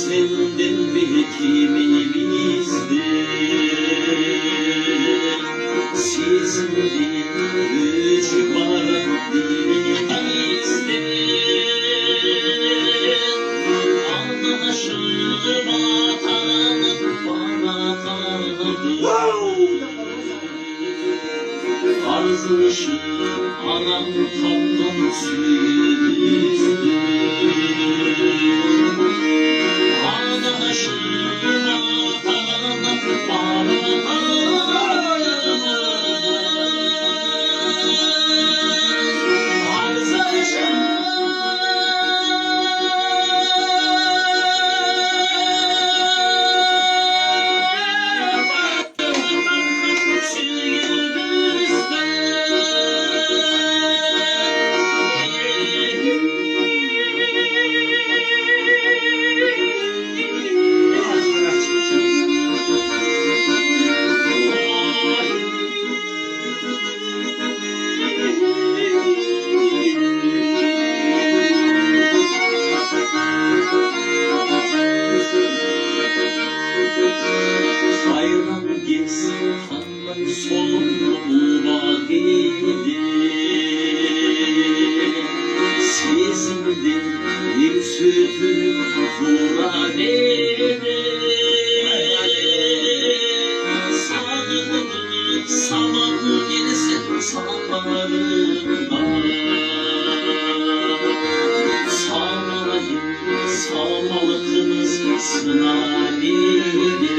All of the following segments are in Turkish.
senden bir kimimizdi. Sizin bir üç var dilimizde. Anlaşır vatan bana kaldı. Arzılışı anam kaptan sürüzdü. Anlaşır vatan bana kaldı. Arzılışı hayran geçsin kanlar soluma gidi. Sizindir bir sütü vura dedi. Sağlık saman gelsin samarına. Sağmalıkımız sınavıydı.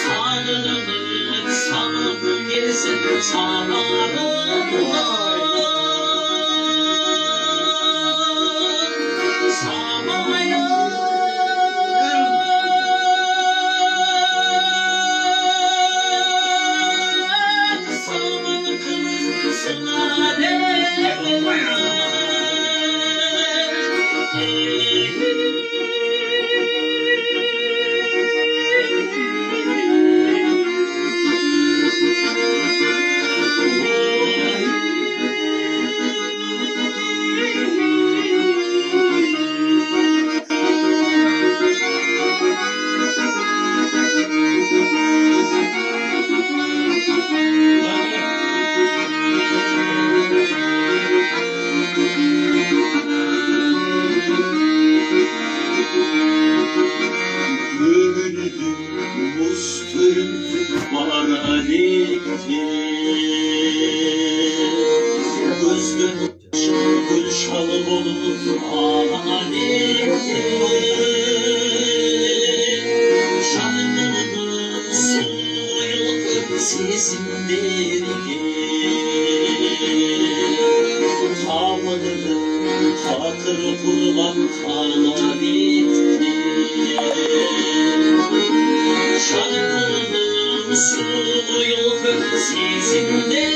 Sağlık saman gelsin samarına. Bana dikti Gül şalı bulup ağına dikti. Şanının suyu sesindir ki Hamını tatır kurban kana dikti. Şanının suyu sizin de